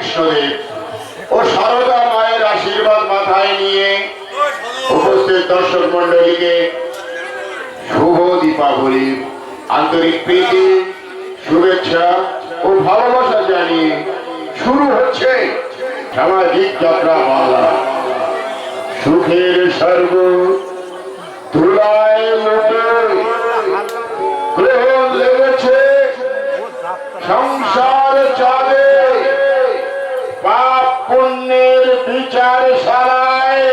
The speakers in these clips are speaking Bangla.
রামকৃষ্ণদেব ও সারদা মায়ের আশীর্বাদ মাথায় নিয়ে উপস্থিত দর্শক মন্ডলীকে শুভ দীপাবলির আন্তরিক প্রীতি, শুভেচ্ছা ও ভালোবাসা জানিয়ে শুরু হচ্ছে সামাজিক যাত্রা বাংলা। সুখের স্বর্গ ধুলায় লোটে গ্রহণ লেগেছে সংসার চাঁদে, পাপ পুণ্যের বিচার শালায়,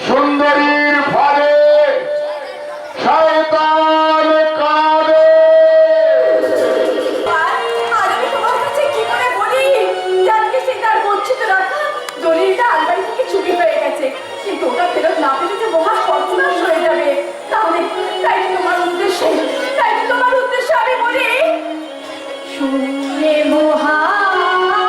সুন্দরীর ফাঁদে শয়তান কাঁদে। আমি তোমার কাছে কি করে বলি? জানকে স্বীকার করছি তো রাখা, দলিলটা আলমারি থেকে চুরি হয়ে গেছে, কিন্তু ওটা ফেরত না পেলে যে মহা সর্বনাশ হয়ে যাবে। তাহলে তাই তোমার উদ্দেশ্যে আমি বলি, শুনে মহাকাশে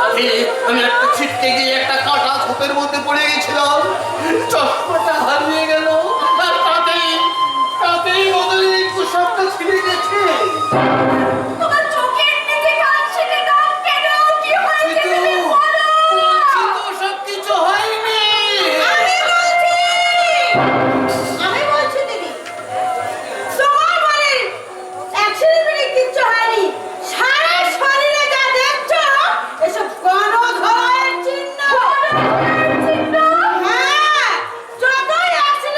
তুমি আমি একটা ছিটকে গিয়ে একটা কাটা ঝোপের মধ্যে পড়ে গেছিলাম, চশমাটা হারিয়ে গেল, আর তাতেই বদলের পোশাকটা ছিঁড়ে গেছে। তোমার চোখের নিচে কাঁদছে দাগ কেন? কি হয়েছে তুমি বলো? সব কিছু হয়নি। আমি বলছি দিদি, তোমার বাড়ির অ্যাক্সিডেন্টে কিচ্ছু হয়নি। সারা শরীরে যা দেখছো এসব গণধরের চিহ্ন। হ্যাঁ, যতই অ্যাক্সিডেন্ট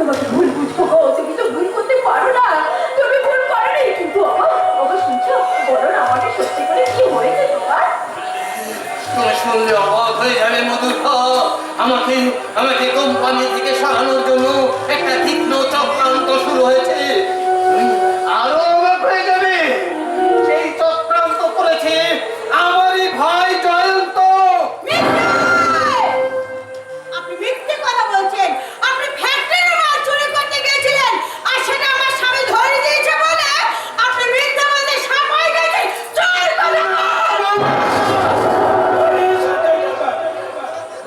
তোমাকে ভুল বুঝবো গো, তুমি তো ভুল করতে পারো না, তুমি ভুল করোনি। কিন্তু অবশ্য শুনছো, বলো না আমাকে সত্যি করে কি হয়েছে তোমার? তুমি শুনলে অবাক হয়ে যাবে মধুকা। আমাকে আমাকে কোম্পানি থেকে সরানোর জন্য একটা তীক্ষ্ণ চক্রান্ত শুরু হয়েছে। তুমি আরো অবাক হয়ে যাবে। সেই চক্রান্ত করেছে আমারই ভাই জয়ন্ত। আপনি মিথ্যে কথা বলছেন। আপনি ফ্যাক্টরির মাল চুরি করতে গিয়েছিলেন, আর সেটা আমার স্বামী ধরে দিয়েছে বলে আপনি মিথ্যে বলতে সাফাই গেছেন। চল কথা বল।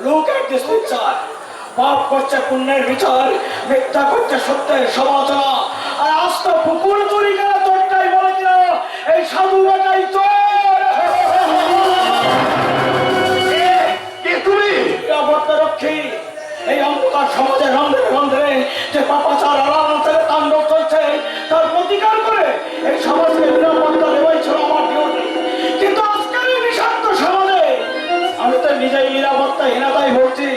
Look at this picture. পাপ করছে পুণ্যের বিচার, মিথ্যা করছে সত্যের সমালোচনা, আর আস্থা পুকুর চুরি করা তোরটাই বলে কিনা এই সাধু বেটাই চোর। কে তুমি? নিরাপত্তা রক্ষী। এই অন্ধকার সমাজের রন্ধে রন্ধে যে পাপাচার আড়াল থেকে তাণ্ডব চলছে তার প্রতিকার করে এই সমাজকে নিরাপত্তা দেওয়াই ছিল আমার ডিউটি। কিন্তু আজকের এই বিষাক্ত সমাজে আমি তো নিজেই নিরাপত্তাহীনতায় ভুগছি।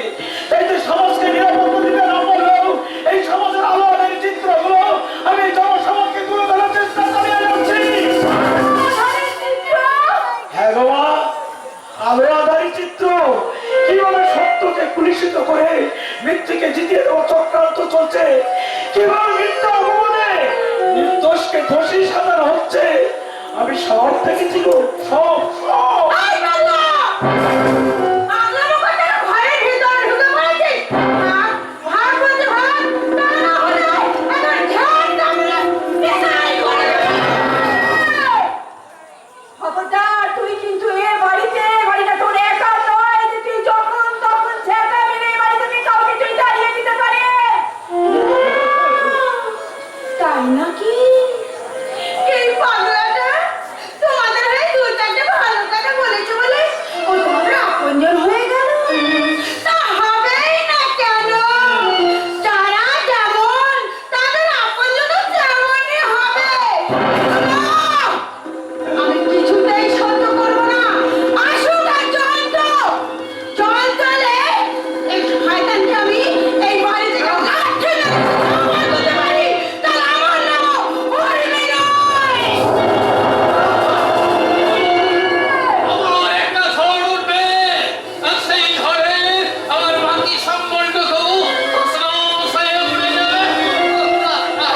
এই যে সমাজকে নিরাপত্তা দিতে না পারলেও এই সমাজের আলো আলোর চিত্রগুলো আমি এই জনসমাজকে তুলে ধরার চেষ্টা চালিয়ে যাচ্ছি। হ্যাঁ বাবা, আলো আধারী চিত্র কিভাবে সত্যকে কুলিশিত করে মিথ্যেকে জিতিয়ে দেওয়া চক্রান্ত চলছে, কিভাবে মিথ্যা অপমানে নির্দোষকে দোষী সাজানো হচ্ছে, আমি সব দেখেছি গো, সব সব। এই বাবা! আপনার ওখানে ঘরের ভিতরে ঢুকে পড়েছি। ভাগ বলতে ভাগ, তা না হলে এখন ঝাড় দামড়ে পেশাই করে দেবে। খবরদার, তুই কিন্তু বাড়িটা তোর একা নয় যে তুই যখন তখন ঝেঁটা মেরে বাড়ি থেকে কাউকে তুই তাড়িয়ে দিতে পারিস। তাই নাকি? এই পাগলাটা তোমাদের হয়ে দু চারটে ভালো কথা বলেছে বলে ও তোমাদের আপনজন হয়ে গেল। তা হবেই না কেন? যারা যেমন তাদের আপনজনও তেমনই হবে। আমি কিছুতেই সহ্য করবো না। আসুক আর জয়ন্ত। জয়ন্ত এলে এই শয়তানকে আমি এই বাড়ি থেকে লাথি মেরে আমার করতে পারি, তাহলে আমার নামও হরিণী নয়। আমার একটা ঝড় উঠবে, আর সেই ঝড়ে আমার বাকি সম্বলটুকু তছনছ হয়ে উড়ে যাবে।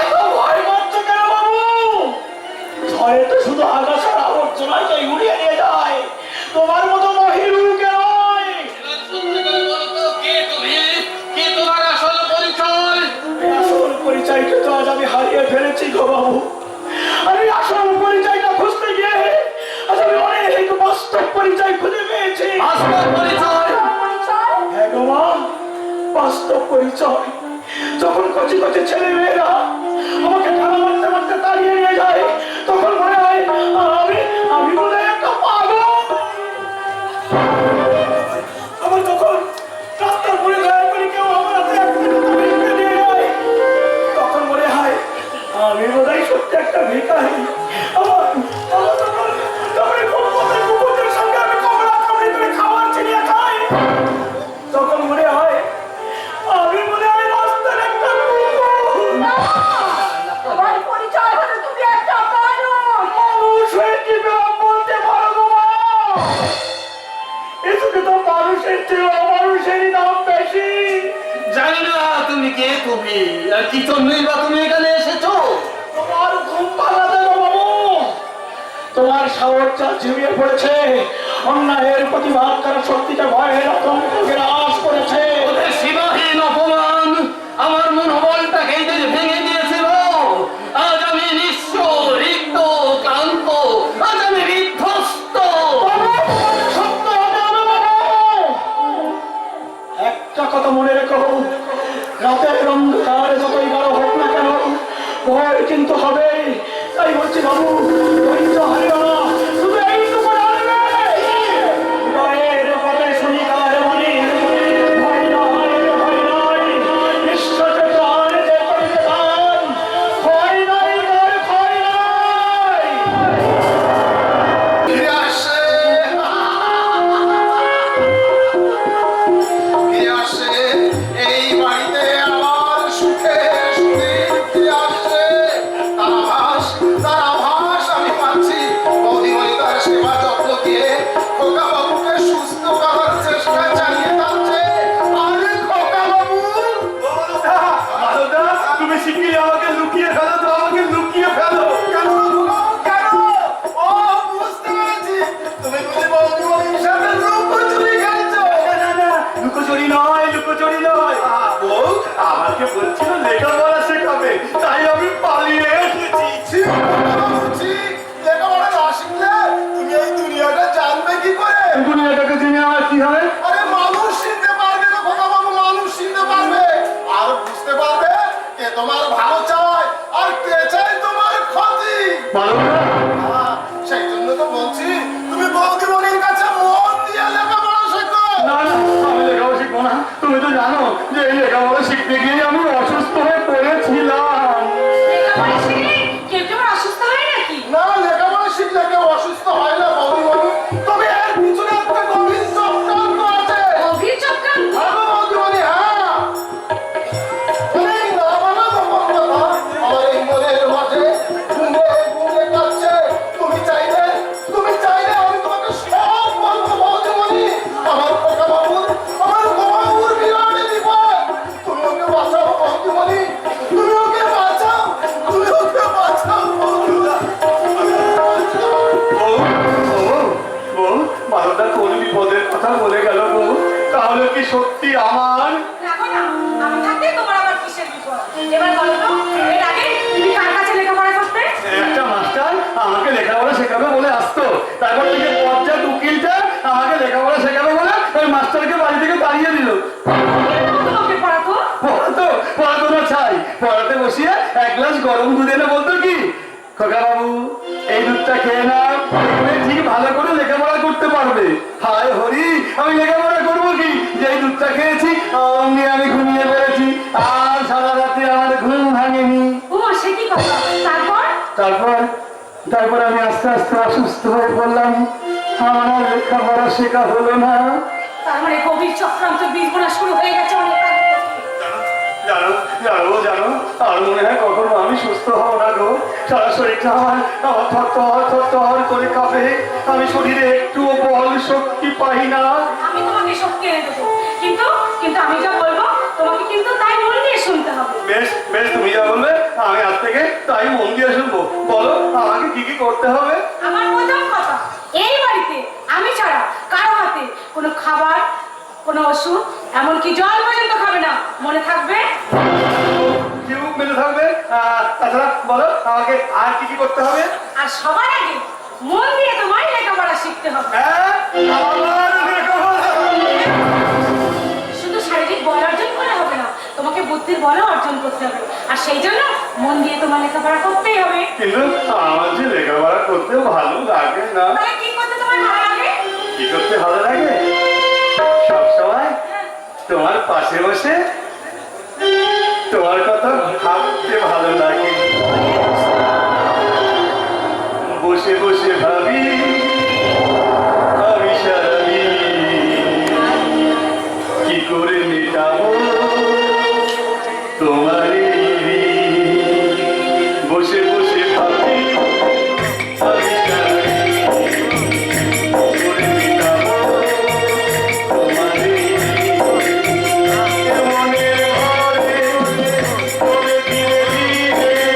এত ভয় পাচ্ছ কেন বাবু? ঝড়ে তো শুধু আগাছার আবর্জনাকেই উড়িয়ে নিয়ে যায়, তোমার মতো মহিলুকে নয়। এবার সত্যি করে বলো তো, কে তুমি? কি তোমার আসল পরিচয়? এই আসল পরিচয়টা তো আজ আমি হারিয়ে ফেলেছি গো বাবু। আমি আসল পরিচয়টা খুঁজতে গিয়ে আজ আমি অনেক বাস্তব পরিচয় খুঁজে পেয়েছি। আসল পরিচয়? হ্যাঁ গো মা, বাস্তব পরিচয়। যখন কচি কচি ছেলে মেয়েরা আমাকে টানা মারতে মারতে তাড়িয়ে নিয়ে যায়, তখন মনে হয় আমি মনে হয় একটা পাগল। আবার যখন রাস্তার পরে দয়া করে কেউ আমার হাতে একটা কথা ভিক্ষে দিয়ে যায়, তখন মনে হয় আমি বোধহয় সত্যি একটা ভিখারি। আমার তখন এই ফুটপাতের কুকুরদের সঙ্গে আমি কামড়া কামড়ি করে খাবার ছিনিয়ে খাই, তখন মনে হয় আমি মনে হয় রাস্তার একটা কুকুর। তোমার পরিচয় হলো তুমি একটা কারণ। মানুষ হয়ে কি বেরাম বলতে পারো গো মা? এসবে তো মানুষের চেয়ে অমানুষেরই দাম বেশি। জানি না তুমি কে, তুমি আর কি জন্যই বা তুমি এখানে এসেছো? তোমার ঘুম পালাতে গো বাবু। তোমার সাহস যা ঝিমিয়ে পড়েছে, অন্যায়ের প্রতিবাদ করার শক্তিটা ভয়ের আতঙ্ক গ্রাস করেছে। ওদের সীমাহীন অপমান আমার মনোবলটাকে এদের ভেঙে দিয়েছিল। আজ আমি নিঃস্ব, রিক্ত, ক্লান্ত, আজ আমি বিধ্বস্ত। বাবু, তোমাকে সত্য হতে হবে বাবু। একটা কথা মনে রেখো, রাতের অন্ধকার যতই বড় হোক না কেন, ভয় কিন্তু হবে। তাই বলছি বাবু, ধৈর্য হারিও না, শুধু এইটুকু রাখবে। ভয়ের পথে শনিকার মনে ভয় নয়, ভয় নয়, ঈশ্বরকে প্রাণ যে করিতে দান, ভয় নাই তার, ভয় নাই। ফিরে আসে, ফিরে আসে এই বাড়িতে আমার সুখের লুকোচুরি নয়, লুকোচুরি নয়। বউ আমাকে বলছিল লেখাপড়া শেখাবে, তাই আমি পালিয়ে এসেছি। ছি, বাবা, ছি, লেখাপড়া না শিখলে তুমি এই দুনিয়াটা জানবে কি করে? দুনিয়াটাকে জেনে আমার কি হবে? আরে মানুষ চিনতে পারবে না খোকা বাবু, মানুষ চিনতে পারবে আর বুঝতে পারবে কে তোমার ভালো চায় আর কে চায় তোমার ক্ষতি। ভালো না? সেই জন্য তো বলছি তুমি বৌদিমণির কাছে মন দিয়ে লেখাপড়া শেখো। না না, আমি লেখাপড়া শিখবো না। তুমি তো জানো যে এই লেখাপড়া শিখতে গিয়ে আমি অসুস্থ হয়ে পড়েছিলাম। লেখাপড়া শিখলে কেউ কেউ অসুস্থ হয় নাকি? না, লেখাপড়া শিখলে কেউ অসুস্থ হয় না বৌদিমণি, তবে এর পিছনে একটা গভীর চক্রান্ত আছে। গভীর চক্রান্ত? হ্যাঁ গো বৌদিমণি, হ্যাঁ। অনেক না বলা গোপন কথা আমার এই মনের মাঝে গুনে গুনে কাটছে। তুমি চাইলে আমি তোমাকে সব বলবো বৌদিমণি। আমার খোকা বাবুর, আমার বাবুর বিরাট বিপদ। তুমি ওকে বাঁচাও বৌদিমণি, তুমি ওকে বাঁচাও, তুমি ওকে বাঁচাও বৌদিমণি। মালদা কোন বিপদের কথা বলে গেল গো? তাহলে কি সত্যি আমার? রাখো না, আমি থাকতে তোমার আবার কিসের বিপদ? এবার বলো তো, এর আগে তুমি কার কাছে লেখাপড়া করতে? একটা মাস্টার আমাকে লেখাপড়া শেখাবে বলে আসতো, তারপর থেকে পর্যায়ে উকিলটা আমাকে লেখাপড়া শেখাবে বলে ওই মাস্টারকে বাড়ি থেকে তাড়িয়ে দিল। তোমাকে পড়াতো? পড়াতো না ছাই, পড়াতে বসিয়ে এক গ্লাস গরম দুধ এনে বলতো কি, খোকা বাবু এই দুধটা খেয়ে নাও, দেখবে ঠিক ভালো করে লেখাপড়া করতে পারবে। হায় হরি, আমি লেখাপড়া করবো কি, যে এই দুধটা খেয়েছি অমনি আমি ঘুমিয়ে পড়েছি, আর সারা রাতে আমার ঘুম ভাঙেনি। ও সে কি কথা? তারপর? তারপর আমি আস্তে আস্তে অসুস্থ হয়ে পড়লাম, আমার আর লেখাপড়া শেখা হলো না। তার মানে গভীর চক্রান্ত বীজ বোনা শুরু হয়ে গেছে অনেক আগে থেকে। জানো আর মনে হয় কখনো আমি সুস্থ হব না গো। সারা শরীরটা আমার থর করে কাঁপে, আমি শরীরে একটুও বল শক্তি পাই না। আমি তোমাকে শক্তি এনে দেবো, কিন্তু আমি যা বলবো তোমাকে কিন্তু তাই মন দিয়ে শুনতে হবে। বেশ বেশ, তুমি যা বলবে আমি আজ থেকে তাই মন দিয়ে শুনবো। বলো আমাকে কি কি করতে হবে? আমার প্রথম কথা, এই বাড়িতে আমি ছাড়া কারো হাতে কোনো খাবার, কোনো ওষুধ, এমনকি জল পর্যন্ত খাবে না, মনে থাকবে? কেউ মেলে থাকবে? তাছাড়া বলো আমাকে আর কি কি করতে হবে? আর সবার আগে মন দিয়ে তোমার লেখাপড়া শিখতে হবে। হ্যাঁ, আমার লেখাপড়া। শুধু শারীরিক বল অর্জন করে হবে না, তোমাকে বুদ্ধির বলও অর্জন করতে হবে, আর সেই জন্য মন দিয়ে তোমার লেখাপড়া করতেই হবে। কিন্তু আমার যে লেখাপড়া করতে ভালো লাগে না। তাহলে কি করতে তোমার ভালো লাগে? কি করতে ভালো লাগে? সবসময় তোমার পাশে বসে তোমার কথা ভাবতে ভালো লাগে। বসে বসে ভাবি আমি সারাদিন কি করে মেটাবো তোমার এই ঋণ। বসে বসে ভাবি আমি সারাদিন কি করে মেটাবো তোমার এই ঋণ। মনের ঘরে করে দিলে দিলে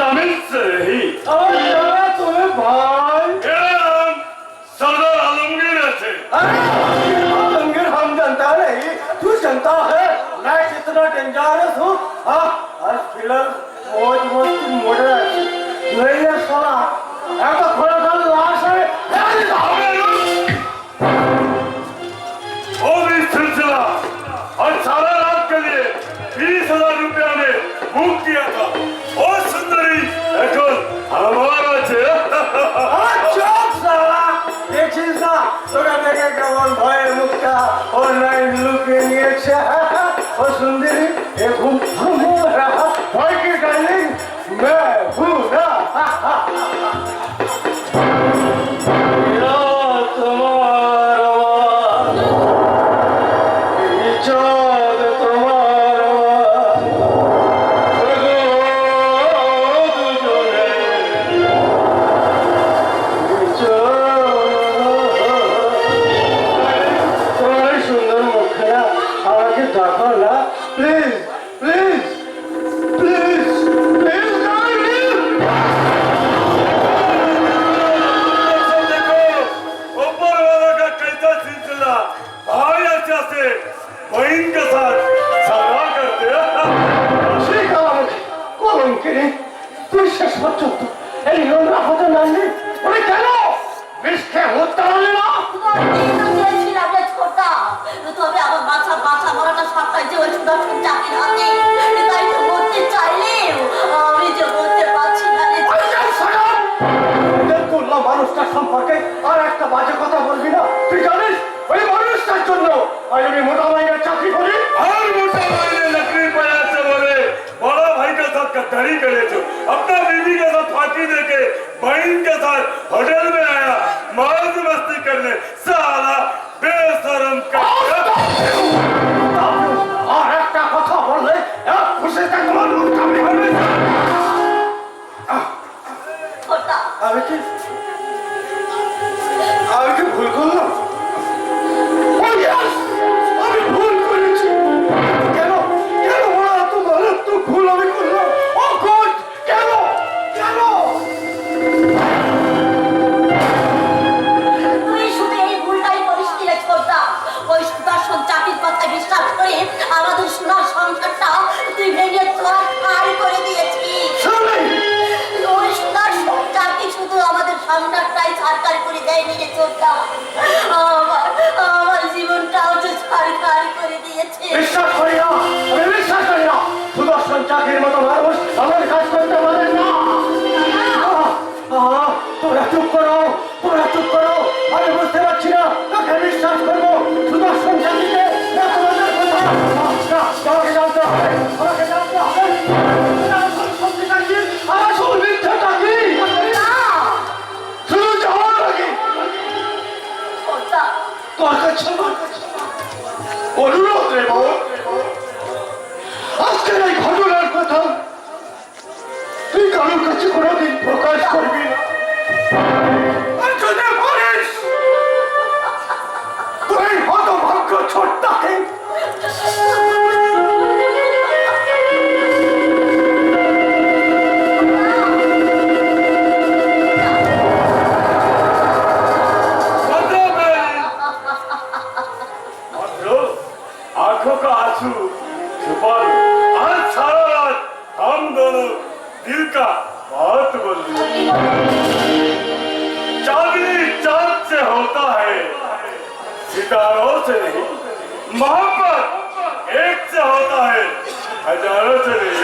तमिल से ही আমার জানা তুমি ভাই सरदार आलमगीर है आलमगीर हम जनता नहीं तू जनता है मैं कितना डेंजरस हूँ आज फिलहाल मौज मस्ती मोड़े नहीं है साला ऐसा थोड़ा सा लाश है और इस सिलसिला और सारा रात के लिए 20,000 रुपया में बुक किया था और सुंदरी এখন हमारा चौक साला देखिस ना তোরা দেখে কেমন ভয়ে মুখটা ও নাই লুকে নিয়েছে ও সুন্দরী এ ঘুম ঘুমু রাহা ভয় কি ডার্লিং मैं हूँ ना मेरा तुम्हारा ये चाँद तुम्हारा তোমার সুন্দর মুখটা আমাকে দেখো না প্লিজ প্লিজ প্লিজ প্লিজ ऊपर वाला का कैसा सिलसिला भाई अच्छा से बहन के साथ सगा करते সেই কারণে কলঙ্কিনী তুই শেষ পর্যন্ত এই নোংরা হতে নামলি ওরে কেন মিষ্টি হত্যা হলে না তবে আমার বাচ্চা বাচ্চা মরাটা সবটাই যে ওই সুদর্শন চাকরির হাতে তাই তো বলতে চাইলেও আমি যে বলতে পারছি না রে। করলাম মানুষটার সম্পর্কে আর একটা বাজে কথা বলবি না তুই জানিস ওই মানুষটার জন্য আজ আমি মোটা মাইনের চাকরি করি हर मोटा भाई ने लकड़ी पर से बोले बड़ा भाई के साथ गद्दारी करे थे अपना बीवी के साथ फांसी देके बहन के साथ होटल में आया मौज मस्ती करने साला बेशरम का আর একটা কথা বললে এক খুশিতে তোমার মুখ কামড়ে ফেলবে ওটা আমি কি ভুল করলাম Oh, yes! আমি ভুল করেছি কেন কেন ওরা এত মারাত্মক ভুল আমি করলাম ও গড কেন কেন তুই শুধু এই ভুলটাই করিস কি রে ছোটটা ওই সুদর্শন চাকরির কথায় বিশ্বাস করে আমাদের সোনার সংসারটা তুই ভেঙে চোর করে দিয়েছিস শুনলি ওই সুদর্শন চাকরি শুধু আমাদের সংসারটাই ছাড়খাড় করে দেয়নি রে ছোটটা আমার জীবনটাও যে ছাড়খাড় করে দিয়েছে বিশ্বাস করি না আমি বিশ্বাস করি না সুদর্শন চাকরির মতো মানুষ আমার কাজ করতে পারে না তোরা চুপ করো আমি বুঝতে পারছি না তোকে বিশ্বাস করবো সুদর্শন চাকরিতে না তোমাদের কথা আমাকে জানতে হবে সত্যি চাকরি আমার শুধু মিথ্যা চাকরি শুধু যাওয়ার আগে ছোটটা তোর কাছে অনুরোধ রে বাবু আজকের এই ঘটনার কথা তুই কারোর কাছে কোনোদিন প্রকাশ করবি না আর যদি পারিস তুই হতভাগ্য ছোট্টাকে आंखों का आंसू छुपा लो आज सारा रात हम दोनों दिल का बात बोले चांदनी चांद से होता है सितारों से नहीं मोहब्बत एक से होता है हजारों से नहीं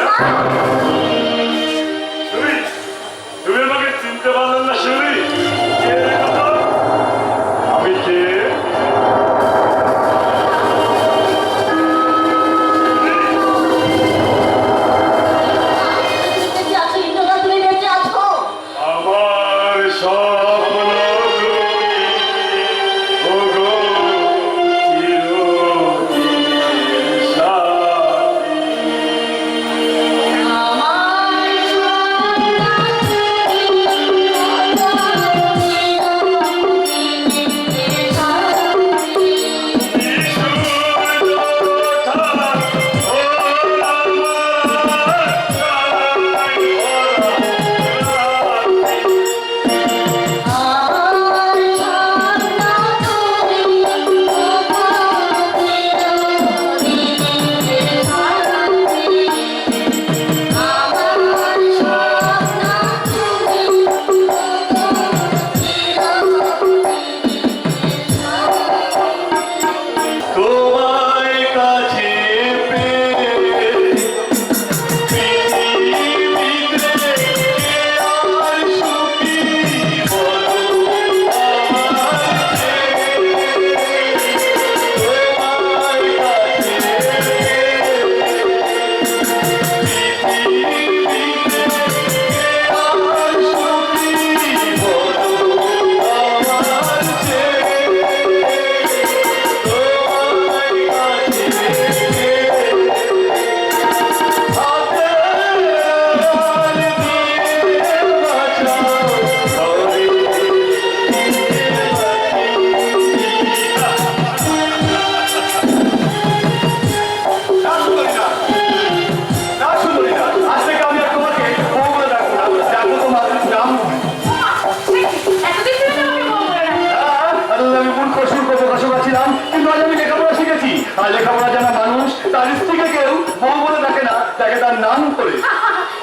শুনি তুমি আমাকে চিনতে পারলেন না শুনি কে দেখো তো আমি কে আমার স্বপ্ন ওগো চিরদিন সাথী। আমার আর লেখাপড়া জানা মানুষ তার স্ত্রীকে কেউ বউ বলে ডাকে না, তাকে তার নাম করে।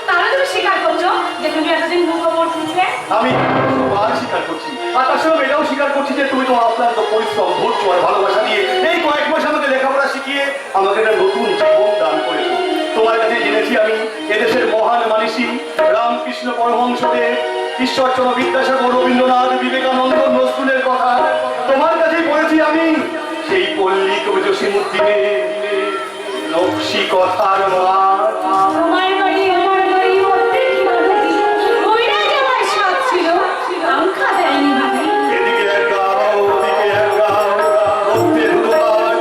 তাহলে তুমি স্বীকার করছো যে তুমি এতদিন মুখোমুখ ছিলে? আমি আর স্বীকার করছি, আর তার সঙ্গে এটাও স্বীকার করছি যে তুমি তোমার অক্লান্ত পরিশ্রম, ধৈর্য আর ভালোবাসা দিয়ে এই কয়েক মাস আমাকে লেখাপড়া শিখিয়ে আমাকে একটা নতুন জীবন দান করেছো। তোমার কাছে জেনেছি আমি এদেশের মহান মনীষী রামকৃষ্ণ পরমহংসদেব, ঈশ্বরচন্দ্র বিদ্যাসাগর, রবীন্দ্রনাথ, বিবেকানন্দ, নজরুলের কথা। তোমার কাছেই পড়েছি আমি সেই পল্লী কবি জসীমউদ্দিনের নকশি কথার মাঠ। তোমার বাড়ি আমার বাড়ি মধ্যে কি বাধা? ওইরা যাওয়ার শখ ছিল, সংখ্যা দেয়নি ভাবি। এদিকে এক গাও, ওদিকে এক গাও, মধ্যে দুটো মাঠ,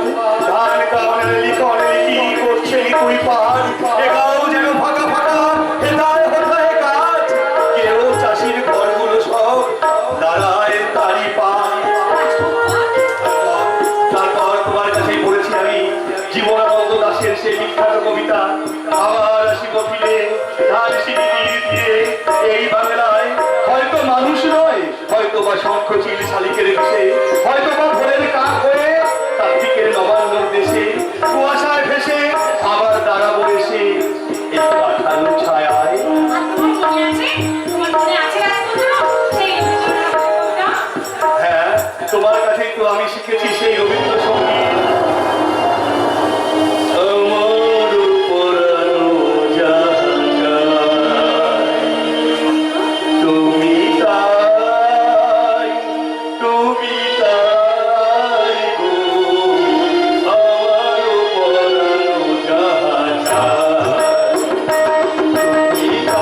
ধান কাউনের লিখনে কি করছে তুই পাহাড়। এ গাও যেন ফাঁকা ফাঁকা, হেতায় হেতায় কাজ, কেউ চাষির ঘরগুলো সব দাঁড়ায় তারি পায়। তারপর তোমার কাছেই পড়েছি আমি জীবনানন্দ দাশের সেই বিখ্যাত কবিতা, আবার আসিব ফিরে ধান সিঁড়ি দিয়ে এই বাংলায়। হয়তো মানুষ নয়, হয়তো বা শঙ্খ চিল শালিকের দেশে, হয়তো বা ভোরের কাক হয়ে কার্তিকের নবান্নর দেশে কুয়াশায় ভেসে আবার দাঁড়াবো এসে এই কাঠালো ছায়ায়। আর তোমার মনে আছে? তোমার মনে আছে রাজপুত্র? সেই রবীন্দ্রনাথ? হ্যাঁ, তোমার কাছেই তো আমি শিখেছি সেই রবীন্দ্রসঙ্গীত। আমার পরানো যায়, তুমি তাই, তুমি তাই গো, আমার পরানো যায়, তুমি তাই, তুমি তাই গো,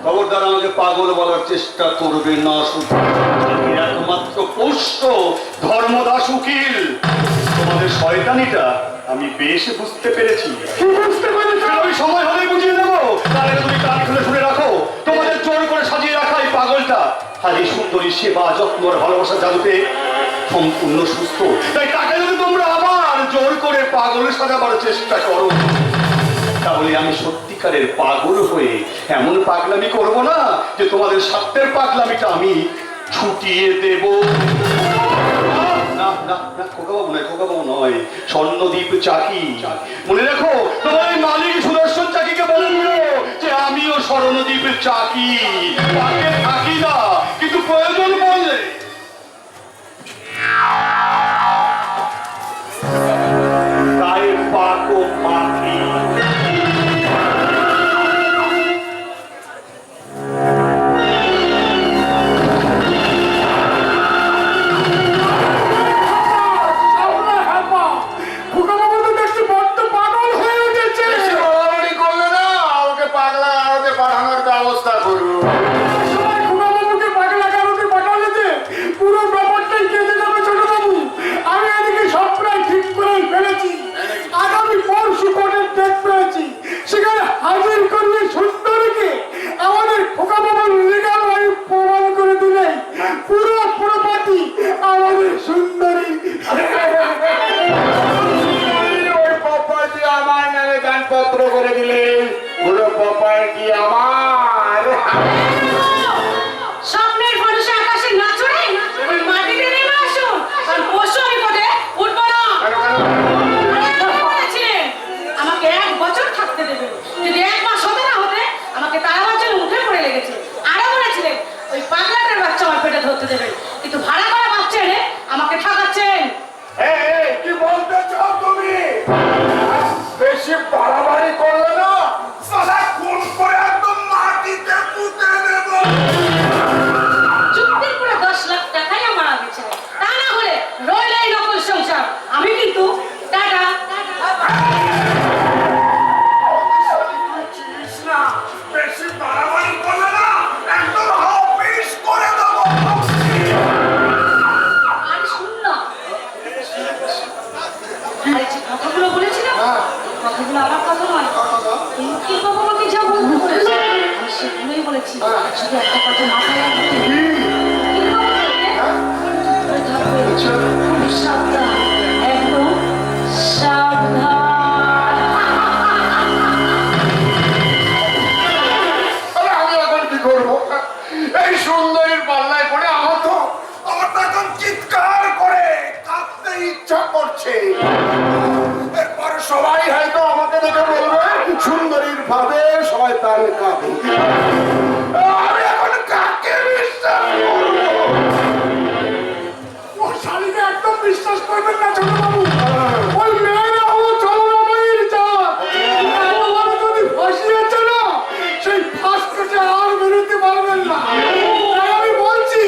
আমার পাগল বলার চেষ্টা করবে না, একমাত্র পোষ্য ধর্মদাস উকিল। তোমাদের শয়তানিটা আমি বেশ বুঝতে পেরেছি। আমি সময় হলে বুঝিয়ে নেবো, তার আগে তুমি কান খুলে শুনে রাখো। তোমাদের জোর করে সাজিয়ে রাখা এই পাগলটা আজ এই সুন্দরী সেবা যত্ন আর ভালোবাসার জাদুতে সম্পূর্ণ সুস্থ। তাই তাকে যদি তোমরা আবার জোর করে পাগল সাজাবার চেষ্টা করো, তাহলে আমি সত্যিকারের পাগল হয়ে এমন পাগলামি করব না যে তোমাদের স্বার্থের পাগলামিটা আমি ছুটিয়ে দেব। না না না, খোকাবাবু নয়, খোকাবাবু নয়, স্বর্ণদ্বীপ চাকি। মনে রাখো, তোমার এই মালিক সুদর্শন চাকিকে বলে দিও যে আমিও স্বর্ণদ্বীপের চাকি, পাকে থাকি না, কিন্তু প্রয়োজন পড়লে গায়ে পাক ও পাখি। বেশি বাড়াবাড়ি করলে না, আমাকে পাগলা আরতে পাঠানোর ব্যবস্থা করুন। পুরো ব্যাপারটাই কেটে যাবে ছোটবাবু। আমি এদিকে সব প্রায় ঠিক করেই ফেলেছি। আগামী পরশু কোর্টের ডেট পেয়েছি, সেখানে হাজির করলে সুন্দরীকে আমাদের খোকাবাবুর লিগাল ওয়াইফ প্রমাণ করে দিলে পুরো প্রপার্টি আমাদের সুন্দরী। ওই প্রপার্টি আমার নামে দানপত্র করে দিলে পুরো প্রপার্টি আমার। স্বপ্নের ভরসা আকাশে না চড়ে ওই মাটিতে নেমে আসুন, আর পশু আমি কোটে উঠবো না। বলেছিলেন আমাকে 1 বছর থাকতে দেবেন, যদি 1 মাস হতে না হতে আমাকে তাড়াবার জন্য উঠে পড়ে লেগেছে। আরো বলেছিলেন ওই পাগলাটার বাচ্চা আমার পেটে ধরতে দেবেন, কিন্তু ভাড়া করা বাচ্চা এনে আমাকে ঠকাচ্ছেন। কি বলতে চাও তুমি? বেশি বাড়াবাড়ি করলে না, সালা খুন করে একদম মাটিতে পুঁতে দেব। চুক্তির পুরো 10 লাখ টাকাই আমার আগে চাই, তা না হলে রইল এই নকল সংসার। আমি কিন্তু টাটা। বেশি বাড়াবাড়ি করলে না, একদম হাফিস করে দেব। আর শুন না, আরে যে কথাগুলো বলেছিলাম, কথাগুলো আমার কথা নয়। কি বাবা আমাকে যা বলতে বলেছে আমি সেগুলোই বলেছি। শুধু একটা কথা মাথায় রাখতে, কি বাবা বলতে? ধরে থাকবে, খুব সাবধান, একদম সাবধান। আরে আমি এখন কি করবো? এই সুন্দরীর পাল্লায় পড়ে আমার তো এখন চিৎকার করে কাঁদতে ইচ্ছা করছে। এরপর সবাই হয়তো আমাকে দেখে বলবে সুন্দরীর ভাবে শয়তান কাঁদে। আমি এখন কাকে বিশ্বাস করবো? ওই শালীকে একদম বিশ্বাস করবেন না ছোটবাবু। ওই মেয়েরা হলো চন্দ্রময়ীর জাত। একবার যদি ফাঁসিয়েছে না, সেই ফাঁস কেটে আর বেরোতে পারবেন না। তাই আমি বলছি,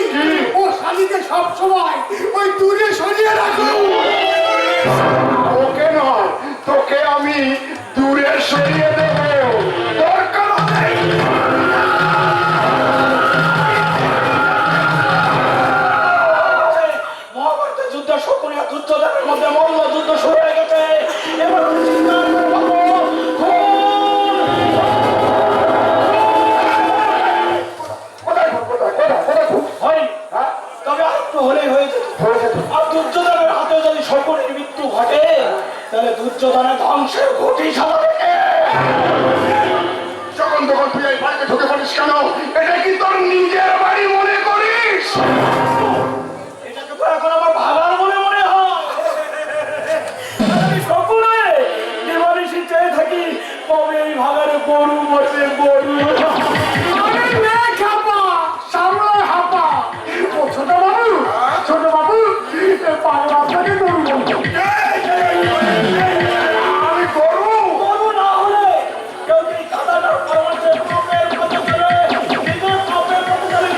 ও শালীকে সবসময় ওই দূরে সরিয়ে রাখো। ওকে নয়, তোকে আমি দূরে সরিয়ে দেবো। দরকার নেই। মহাভারতের যুদ্ধ শকুনি আর দুর্যোধনের মধ্যে মল্ল যুদ্ধ শুরু হয়ে গেছে। এবার আমি চিৎকার করে বলবো, খুন! কোথায় খুন? হয়নি, তবে আর একটু হলেই হয়ে যেত। আর দুর্যোধনের হাতে যদি শকুনির মৃত্যু ঘটে, তাহলে দুর্যোধনের ধ্বংসের ঘটি সাজাবে কে? যখন তখন তুই এই বাড়িতে ঢুকে পড়িস কেন? এটা কি তোর নিজের বাড়ি মনে করিস? এটাকে তো এখন আমার ভাগার বলে মনে হয়। আমি শকুনে দেবানিশি চেয়ে থাকি কবে এই ভাগারে গরু মরবে, গরু। আরে মেয়ে খাপা, সামনে হাপা। ও ছোট বাবু, ছোট বাবু, পাগলা আপনাকে গরু বলবো। আমি গরু? গরু না হলে কেউ কি কাদাটার পরামর্শে পাপের পথে চলে, নিজের পাপের পথে চলে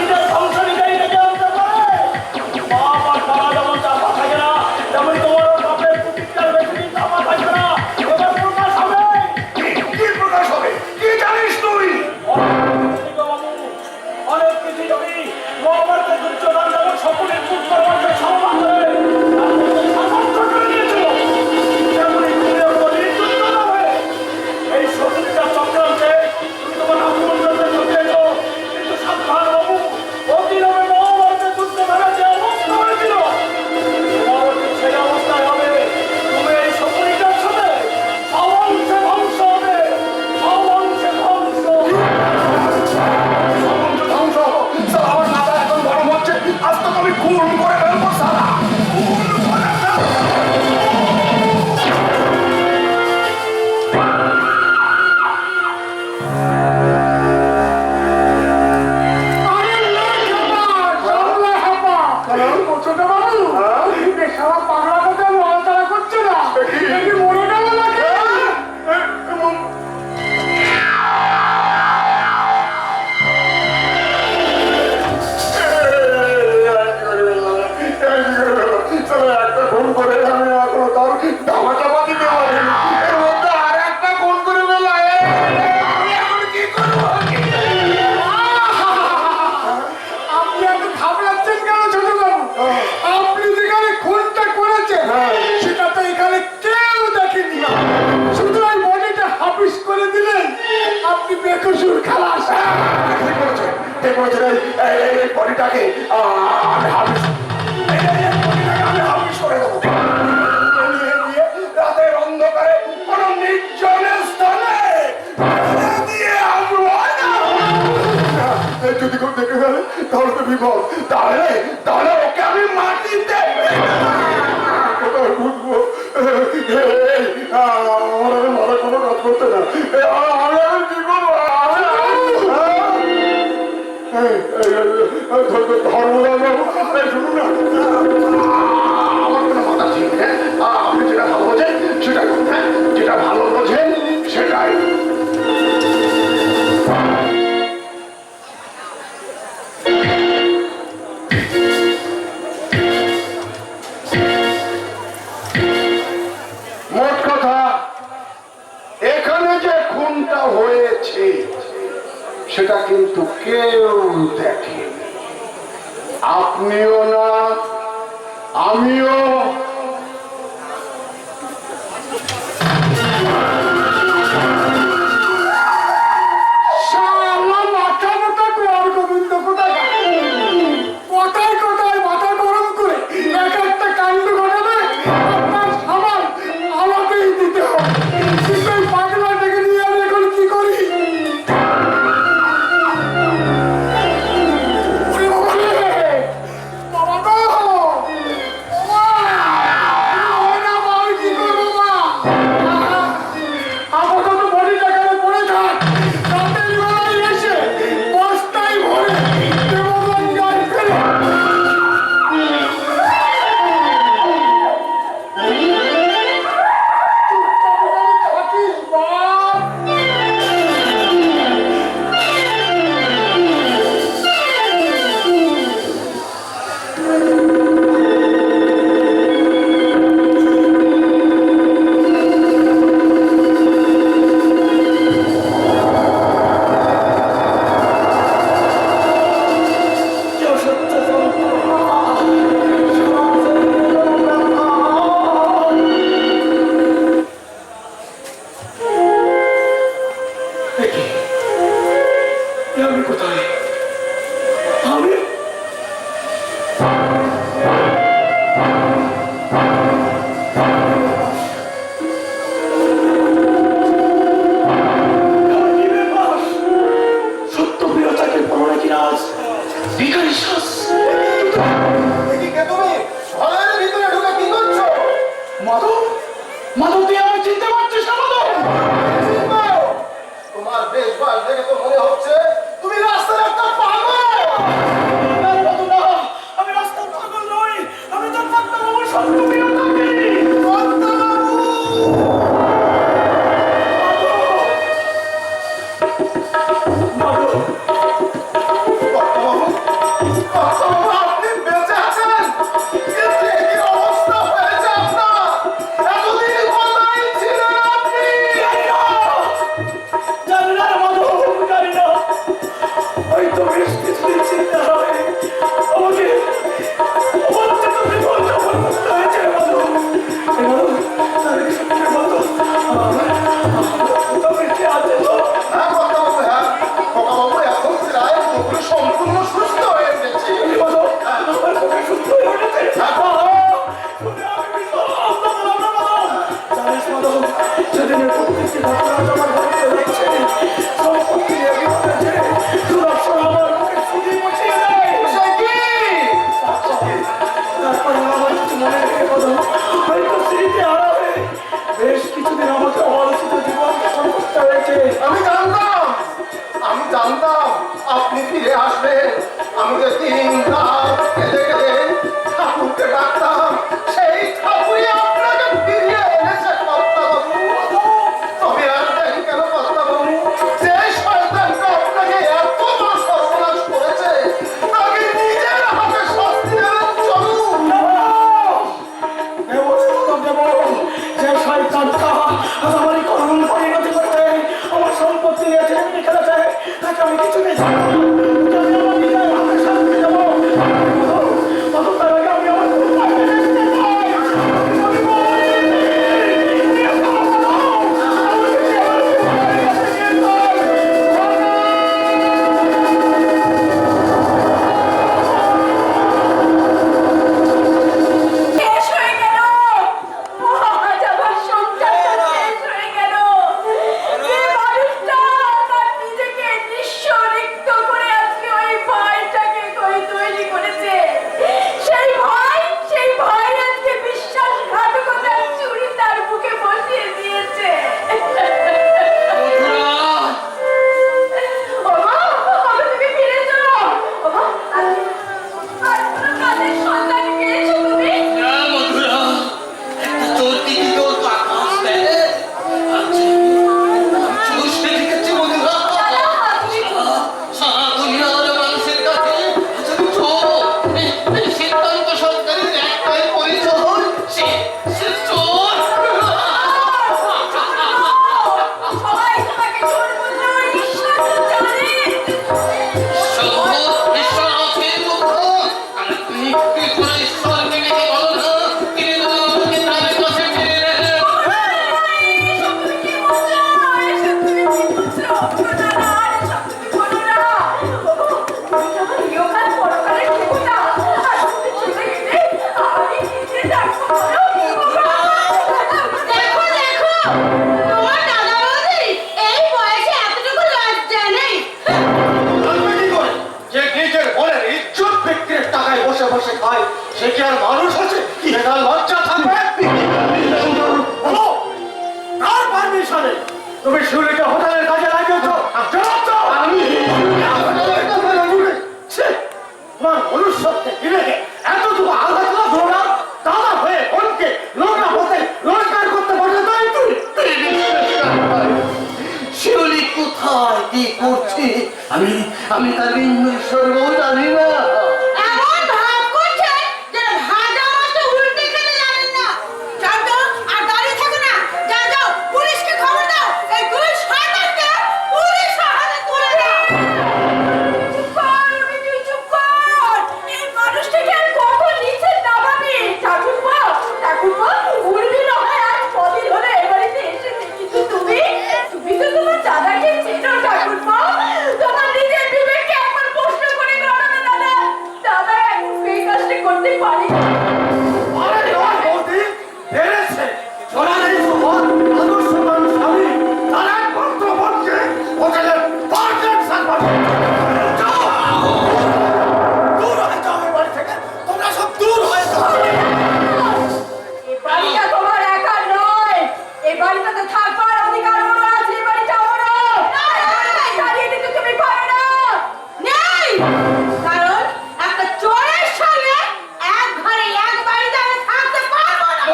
ঠিক বলেছে, ঠিক বলেছে। এই বডিটাকে আমি হাবিস করে দেবো। নিয়ে গিয়ে রাতের অন্ধকারে কোনো নির্জন স্থানে ফেলে দিয়ে আসবো। যদি কেউ দেখে ফেলে তাহলে তো বিপদ। তাহলে ওকে আমি মাটিতে কোথায় বুঝবো? আমার মাথা কোনো কাজ করতে না। আমি কি করবো? ধর্মদাস শুনুন না, আমার কোনো মাথা ঠিক নেই। আপনি যেটা ভালো বোঝেন সেটাই করুন। হ্যাঁ, যেটা ভালো বোঝেন সেটাই। মোট কথা, এখানে যে খুনটা হয়েছে সেটা কিন্তু কেউ দেখে, আপনিও না, আমিও। মাথা মোটা কর গোবিন্দ, কোথায় কোথায় কোথায় মাথা গরম করে এক একটা কাণ্ড ঘটাবে। আপনার সামান আমাকেই দিতে হবে। কিন্তু এই পাগলাটাকে নিয়ে আমি এখন কি করি? তোমার বেশবাস দেখে তো মনে হচ্ছে তুমি রাস্তার একটা পাগল। আমি রাস্তার পাগল নই, আমি তো ডাক্তারবাবুর সত্যপ্রিয় থাকি। আপনি বেঁচে আছেন? কিন্তু কি অবস্থা হয়েছে আপনার? এতদিন কোথায় ছিলেন আপনি? জানি না মাধব, জানি না। হয়তো বেশ কিছুদিন চিন্তা হবে আমাকে হয়েছে মাধব। তাহলে সত্যি বলতো বেঁচে আছে তো? হ্যাঁ কর্তাবাবু, হ্যাঁ খোকাবাবু এখন প্রায় পুরোপুরি সম্পূর্ণ সুস্থ হয়ে গেছে। আমার পক্ষে সুস্থ হয়ে উঠেছে। জানিস মাধব, সেদিনের প্রত্যেকটি ঘটনা আমার ঘটতে দেখছে, সম্পত্তি এগিয়ে উঠেছে, সুরক্ষা আমার মুখে ছুটি বসিয়ে দেয়। তারপর আমার কিছু মনে রেখে মাধব, হয়তো স্মৃতি হারাবে। বেশ কিছুদিন আমাকে অবাঞ্ছিত জীবন যাপন করতে হয়েছে। আমি জানতাম আপনি ফিরে আসবেন। আমি যে দিন রাত কেঁদে কেঁদে ঠাকুরকে ডাকতাম, সেই ঠাকুরই আপনাকে ফিরিয়ে এনেছে কর্তাবাবু। তবে আর দেরি কেন কর্তাবাবু? যে শয়তানটা আপনাকে এত বড় সর্বনাশ করেছে তাকে নিজের হাতে শাস্তি দেবেন। চলুন। যে শয়তানটা আজ আমারই করুণ পরিণতি করতে আমার সম্পত্তি নিয়ে খেলেছে, তাকে আমি কিছুতেই ছাড়বো না। আমি আমার নিজের হাতে শাস্তি দেবো। বসে খায় সে কি আর মানুষ আছে? এটা লজ্জা থাকবে? বলো, কার পারমিশনে তুমি শিউলিকে হোটেলের কাজে লাগিয়েছো? জবাব দাও। ছি, তোমার মনুষ্যত্বে বিবেকে এতটুকু আঘাত লাগলো না? দাদা হয়ে বোনকে নোংরা পথে রোজগার করতে পারলে তাই তুই? শিউলি কোথায় কি করছে আমি তার স্বর্গ জানি না। এমন ভাব করছেন যে ভাজা মাছ উল্টে খেতে জানেন না। যাও তো, আর দাঁড়িয়ে থাকো না। যাও যাও, পুলিশকে খবর দাও। এই দুই শয়তানকে পুলিশ হাতে তুলে দাও। চুপ কর, রবি, তুই চুপ কর। এই মানুষটাকে আর কখন নিচে নামাবি? ঠাকুরপো, উর্মি না হয় আজ কদিন হলো এ বাড়িতে এসেছে, কিন্তু তুমি তো তোমার দাদাকে চেনো ঠাকুরপো। তোমার নিজের বিবেককে একবার প্রশ্ন করে করো না দাদা। দাদা এখন এই কাজটা করতে পারে না। আরে ওর বৌদি পেরেছে। সোনার এই সুমন আদর্শবান স্বামী তার একমাত্র বোনকে হোটেলের পার্টনার সার্ভার। দূর হয়ে যাও এই বাড়ি থেকে, তোমরা সব দূর হয়ে যাও। এই বাড়িটা তোমার একার নয়। এই বাড়িটাতে থাকবার অধিকার আমার আছে। এই বাড়িটা আমার। দাঁড়িয়ে দিতে তুমি পারো না। নেই, কারণ একটা চোরের সঙ্গে এক ঘরে এক বাড়িতে আমি থাকতে পারবো না।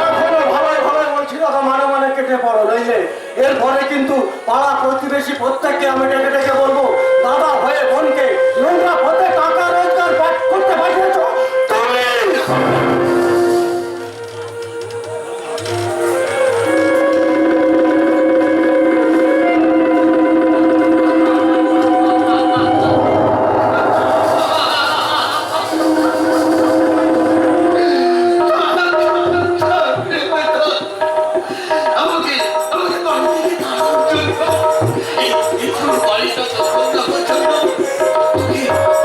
এখনো ভালোই ভালোই বলছি দাদা, মানে মানে কেটে পড়ো, নইলে এরপরে কিন্তু পাড়া প্রতিবেশী প্রত্যেককে আমি ডেকে ডেকে বলবো, দাদা হয়ে বোনকে নোংরা পথে টাকা রোজগার করতে পাঠিয়েছো তুমি। আমাকে বাড়ি থেকে তাড়ানোর জন্য এই পুরো বাড়িটা দখল করার জন্য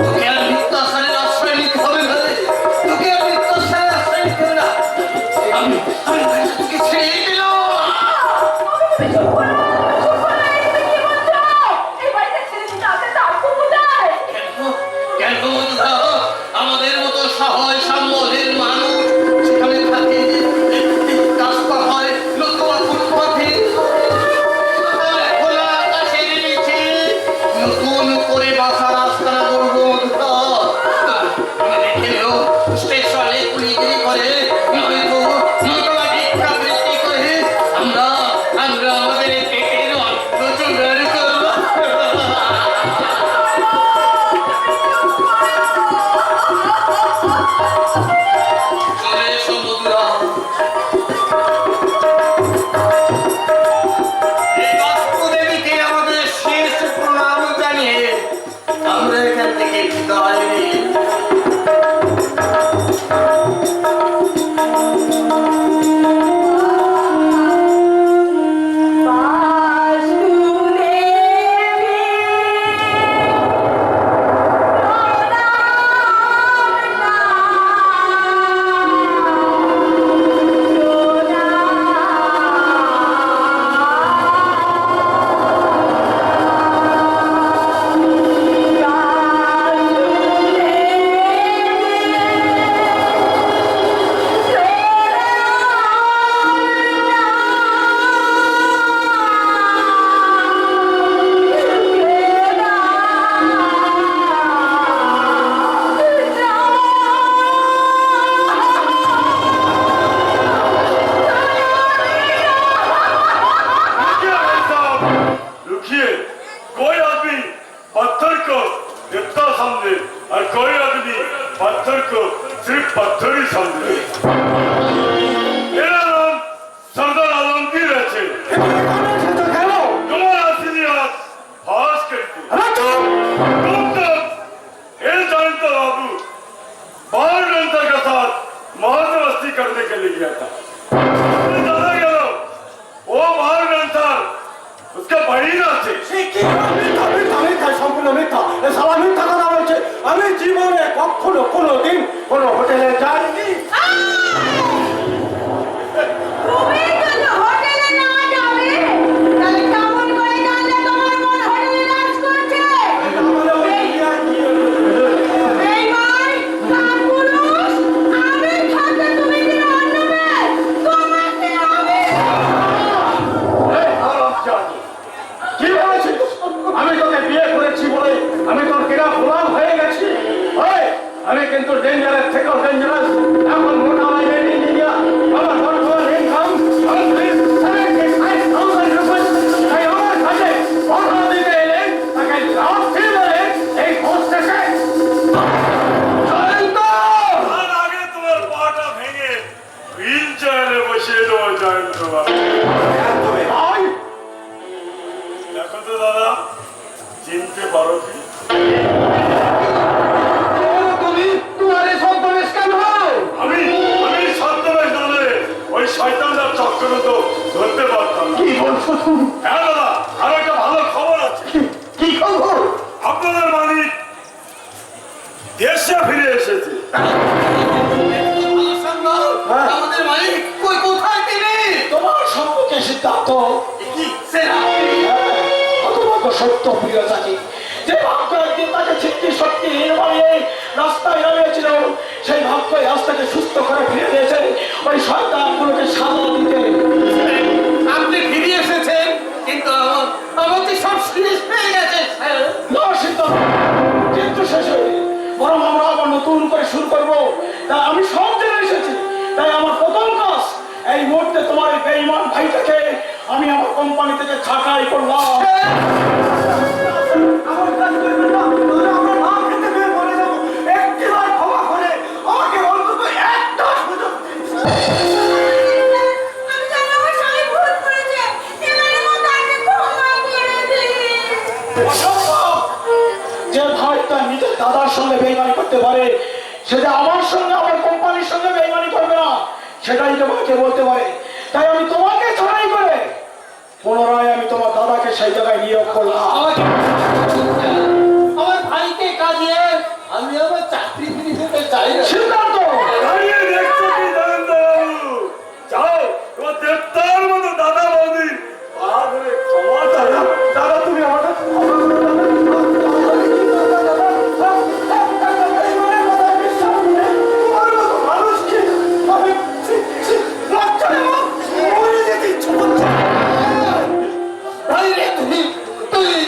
তোকে আর মিথ্যাচারের আশ্রয় নিতে হবে না রে। তোকে আর মিথ্যাচারের আশ্রয় নিতে হবে না। আমি বাড়িটা তোকে ছেড়ে দিলাম। তুমি চুপ করো, চুপ করো। এই তুমি কি বলছো? এই বাড়িটা ছেড়ে দিতে আসতে তারপর কোথায়? কেন বন্ধুরা, আমাদের মতো সহায় সম্বলের মানুষ সেখানে থাকে, রাস্তা হয় নতুবা ফুটপাথে, খোলা আকাশের নিচে নতুন করে বাসা রাস্তা করবো বন্ধুরা। রেখেও স্টেশনে কুলিগিরি করে, নয়তো ভিক্ষা বৃত্তি করে আমরা আমাদের পেটের অন্ন জোগাড় করবো। চলে এসো বন্ধুরা। এই বাস্তুদেবীকে আমাদের শেষ প্রণাম জানিয়ে আমরা এখান থেকে বিদায় নিই। रुकिए, कोई आदमी पत्थर को इतना समझे और कोई आदमी पत्थर को सिर्फ पत्थर ही समझे। मेरा नाम सरदार आलमगीर है। तुम्हारा असलियत फास करके तुम तब ये जानता बाबू बाहर जनता के साथ मौज मस्ती करने के लिए गया था। जाना गया वो बाहर जनता उसका बड़ी ना थे। সম্পূর্ণ মিথ্যা। এ সালা মিথ্যা কথা বলছে। আমি জীবনে কখনো কোনোদিন কোনো হোটেলে যাইনি। তুমি যদি হোটেলে না যাবে, তাহলে কেমন করে জানলে তোমার বোন হোটেলে কাজ করছে? বেঈমান, আমি কিন্তু ডেঞ্জারের থেকেও ডেঞ্জারাস। এখন মোটা মাইনের ইঞ্জিনিয়ার, আমার বর্তমান ইনকাম তাই আমার কাছে কথা দিতে এলে তাকে লাফিয়ে মেরে এই পোস্ট থেকে আর আগে তোমার পাটা ভেঙে হুইল চেয়ারে বসিয়ে দেবো জয়ন্ত বাবু। দেখো তো দাদা, চিনতে পারো কি? আমি ছদ্মবেশ নামে ওই শয়তানটার চক্কর তো ধরতে পারতাম না। কি বলছো তুমি? হ্যাঁ দাদা, আর একটা ভালো খবর আছে। কি খবর? আপনাদের মালিক দেশে ফিরে এসেছে। আমাদের মালিক কই, কোথায় তিনি? তোমার সম্মুখে সিদ্ধান্ত কি সেরা? অতভাগ্য সত্য প্রিয় চাচি, যে ভাগ্য একদিন তাকে ছিটকি শক্তিহীন বানিয়ে রাস্তায় নামিয়েছিল, সেই ভাগ্যই আজ তাকে সুস্থ করে ফিরে দিয়েছে ওই শয়তানগুলোকে সাজা দিতে। আপনি ফিরে এসেছেন, কিন্তু আমাদের সব শেষ হয়ে গেছে স্যার। না সিদ্ধান্ত, কিন্তু শেষ হয়নি, বরং আমরা আবার নতুন করে শুরু করবো। তাই আমি সব জেনে এসেছি। তাই আমার প্রথম কাজ, এই মুহূর্তে তোমার এই বেঈমান ভাইটাকে আমি আমার কোম্পানি থেকে ছাঁটাই করলাম। আমার কাজ করবেন না, তাহলে আমরা না খেতে পেয়ে মরে যাবো। একটিবার ক্ষমা করে আমাকে অন্তত একটা সুযোগ দিন। আমি জানি আমার স্বামী ভুল করেছে, এবারের মতো আমাকে ক্ষমা করে দিন। অসম্ভব! যে ভাই তার নিজের দাদার সঙ্গে বেইমানি করতে পারে, সেটা আমার সঙ্গে, আমার কোম্পানির সঙ্গে বেইমানি করবে না, সেটাই তোমাকে বলতে পারে। তাই আমি তোমাকে ছাড়াই করে পুনরায় আমি তোমার দাদাকে সেই জায়গায় নিয়োগ করলাম। আমার ভাইকে কাজে আমি আমার চাকরি ফিরে যেতে চাই না। সিদ্ধান্ত! দাঁড়িয়ে দেখছো কি জয়ন্ত বাবু? যাও, তোমার দেবতার মতো দাদা বৌদি পা ধরে ক্ষমা চাও। দাদা তুমি আমাকে ভাই রে,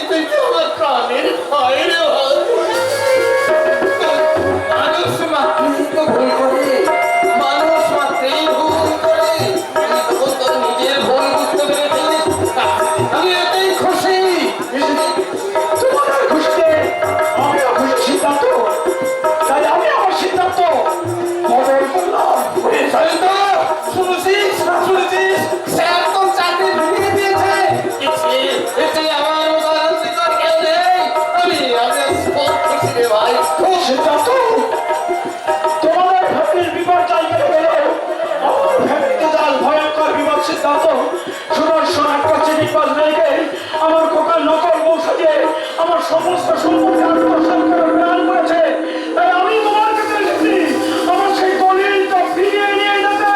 তুই তো আমার প্রাণের ভয় রে ভাই। মানুষ মাত্রই তো ভুল করে, মানুষ মাত্রই ভুল করে। তুই তখন তোর নিজের ভুল বুঝতে পেরেছিস। আমি এতেই খুশি। তোমাদের খুশিতে আমিও খুশি সিদ্ধান্ত। তাই আমি আমার সিদ্ধান্ত বদল করলাম। জয়ন্ত, শুনেছিস? স্যার তোর চাকরি ফিরিয়ে দিয়েছে। এতে আমার মতো আনন্দিত কেউ নেই। আমি খুব খুশি রে ভাই, খুব। সিদ্ধান্ত, তোমাদের ফ্যামিলির বিপদ চাই কেটে গেল, আমার ফ্যামিলিতে যাল ভয়ঙ্কর বিপদ। সিদ্ধান্ত, সুদর্শন একটা চিনিবাজ রেখে আমার কোকার নকল বউ সাজিয়ে আমার সমস্ত সম্পত্তি আত্মসাৎ করে প্ল্যান করেছে। তাই আমি তোমার কাছে এসেছি আমার সেই দলিলটা ফিরিয়ে নিয়ে যেতে।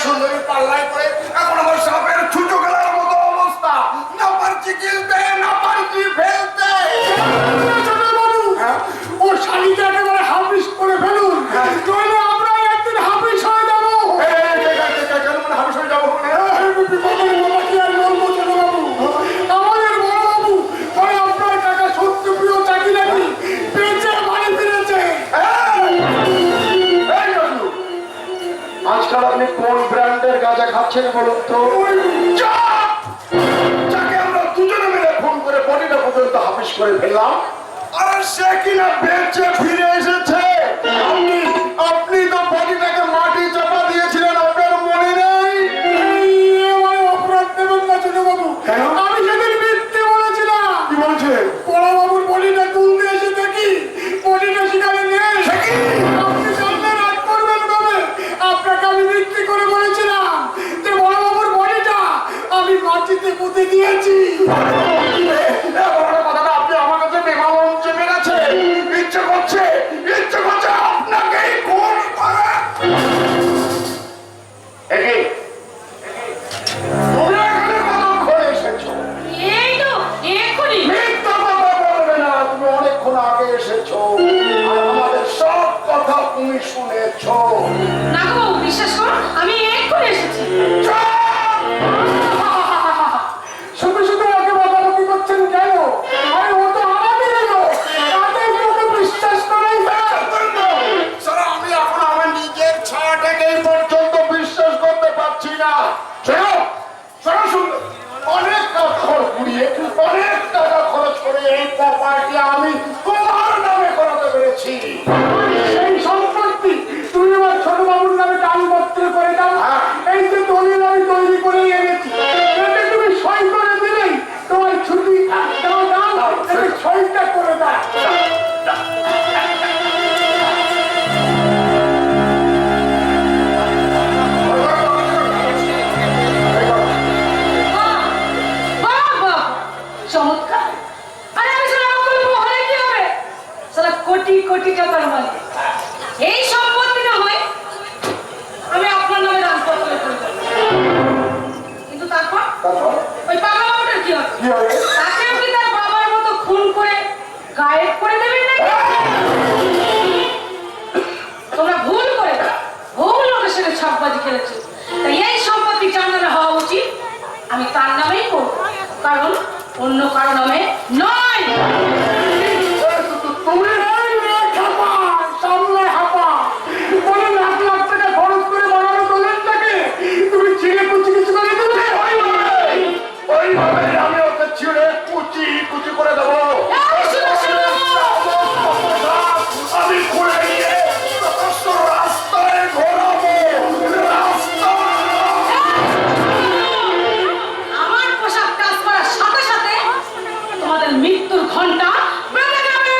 সুন্দরী পাল্লায় পড়ে এখন আমার সাপের ছুটো গেলার মতো অবস্থা, না পারছি গিলতে, না পারছি ফেলতে। ও শাড়িটা একেবারে হাফিস করে ফেলুন, নইলে আমরা একদিন হাফিস হয়ে যাবো। হাবিস হয়ে যাবো বিপদের কথা কি আর বলবো ছোটবাবু? আমাদের বড়বাবু মানে আপনার টাকা সত্যি প্রিয় চাকরি নাকি বেঁচে বাড়ি ফিরেছে। আজকাল আপনি কোন ব্র্যান্ডের গাঁজা খাচ্ছেন বলুন তো? যাকে আমরা দুজনে মিলে ফোন করে বডিটা পর্যন্ত হাফিস করে ফেললাম, আর সে কিনা বেঁচে ফিরে এসেছে। আপনি তো বডিটাকে মাটি চাপা দিয়েছিলেন, আপনার মনে নেই? অপরাধ দেবেন না ছোটবাবু, আমি সেদিন মিথ্যে বলেছিলাম। কি বলছেন? বড়বাবুর বডিটা তুলতে এসে দেখি বডিটা সেখানে নেই। আপনি সামনে রাগ করবেন কবে? আপনাকে আমি মিথ্যে করে বলেছিলাম যে বড়বাবুর বডিটা আমি মাটিতে পুঁতে দিয়েছি। কথাটা আপনি আমার কাছে বেমালুম চেপে গেছে। ইচ্ছে করছে আপনাকেই খুন করে। তুমি এখানে কতক্ষণ এসেছো? এই তো এক্ষুনি। মিথ্যা কথা বলবে না, তুমি অনেকক্ষণ আগে এসেছো আর আমাদের সব কথা তুমি শুনেছো। না গো, বিশ্বাস করো আমি এক্ষুনি এসেছি। শুধু শুধু ওকে বকাবকি করছেন কেন? আরে ও তো আমাদের লোক, তাদের তোকে বিশ্বাস করেই সারা আমি এখন আমার নিজের ছায়াটাকে এই পর্যন্ত বিশ্বাস করতে পারছি না। শোনো সুন্দর, অনেক টাকা খরচ করে এই প্রপার্টি আমি তোমার নামে করাতে পেরেছি। সেই সম্পত্তি তুমি আমার ছোট বাবুর নামে দানপত্র করে দাও। এই যে দলিল আমি তৈরি করে এনেছি, এতে তুমি সই করে দিলেই তোমার ছুটি দাও। এতে সইটা করে দাও। চমৎকার। আরে আমি সারা করবো হলে কি হবে? সারা কোটি কোটি টাকার মালিক। এই সম্পত্তি না হয় আমি আপনার নামে দানপত্র করে দেব। কিন্তু তারপর ওই পাগলা বাবুটার কি হবে? তাকেও কি তার বাবার মতো খুন করে গায়েব করে দেবেন নাকি? তোমরা ভুল লোকের সাথে ছাপবাজি খেলেছো। তাই এই সম্পত্তি যার নামে হওয়া উচিত আমি তার নামেই করবো, কারণ অন্য কারো নামে নয়। তুমি সামনে হাপা বলে লাখ লাখ টাকা খরচ করে বানানো দলিলটাকে তুমি ছিঁড়ে কুচি কিছু করে দেবে। ওইভাবে আমি ওকে ছিঁড়ে কুচি করে দেবো। এই শোনো, আমি খুলে নিয়ে রাস্তায় ঘোরাবো। আমার পোশাক কাজ করার সাথে সাথে তোমাদের মৃত্যুর ঘন্টা বেজে যাবে।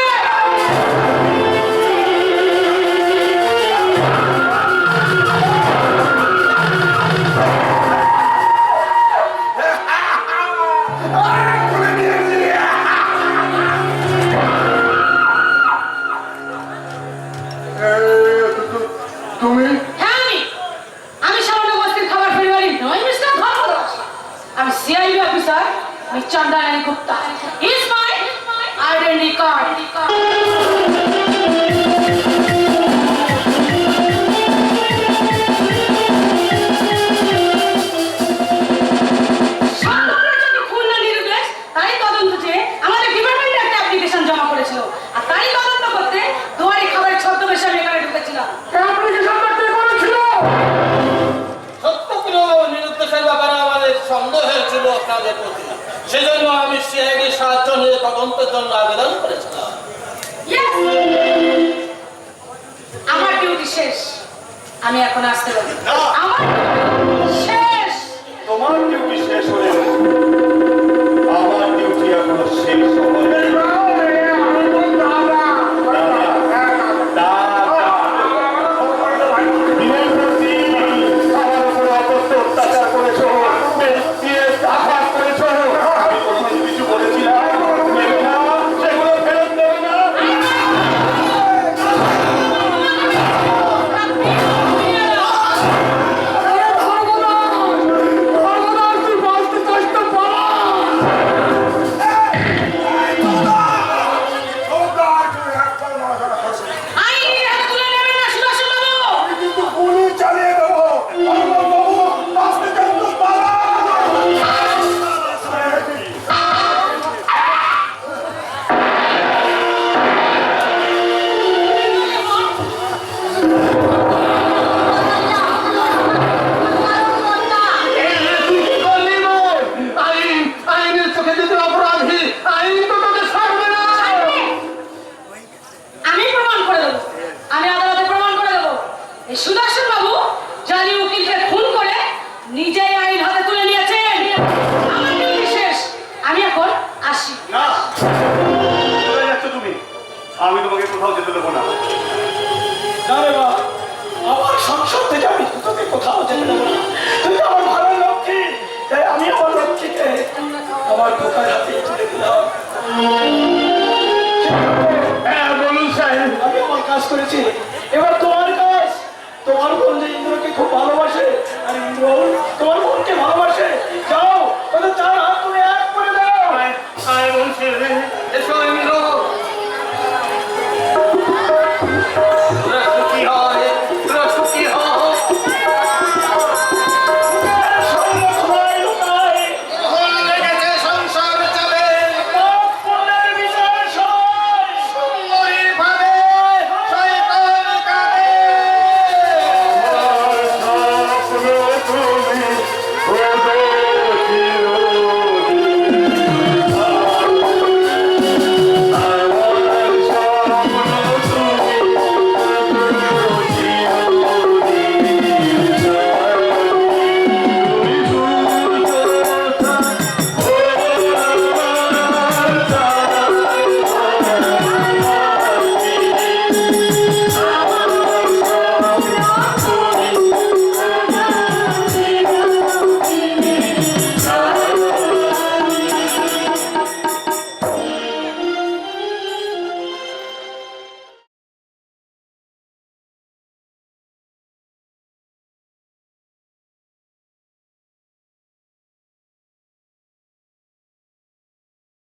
খুলে নিয়েছি। তুমি হ্যাঁ, আমি সামান্য বস্তির খাবার পরিবারই নয় মিস্টার ধর্মদাস। আমি সিআইডি অফিসার, আমি Chandrayan Gupta. Is my identity card. তাই তদন্ত যে আমাদের ডিপার্টমেন্টে একটা অ্যাপ্লিকেশন জমা করেছিল, আর তাই তদন্ত করতে দুয়ারি খাবারের ছদ্মবেশে আমি এখানে ঢুকেছিলাম। সত্যগুলো নিরুদ্দেশের ব্যাপারে আমাদের সন্দেহ হয়েছিল আপনাদের প্রতি, সেজন্য আমি সিআইডির সাহায্য নিয়ে তদন্তের জন্য আবেদন করেছিলাম। Yes! আমার ডিউটি শেষ, আমি এখন আসতে পারি। না। আমার duty শেষ। তোমার ডিউটি শেষ হয়ে গেছে, আমার ডিউটি এখনো শেষ হয়নি। দাদা, যেতে দেবো না। না রে মা, আমার সংসার থেকে আমি তোকে কোথাও যেতে দেবো না। তুই তো আমার ভালো লক্ষ্মী, তাই আমি আমার লক্ষ্মীকে আমার খোকার হাতে তুলে দিলাম।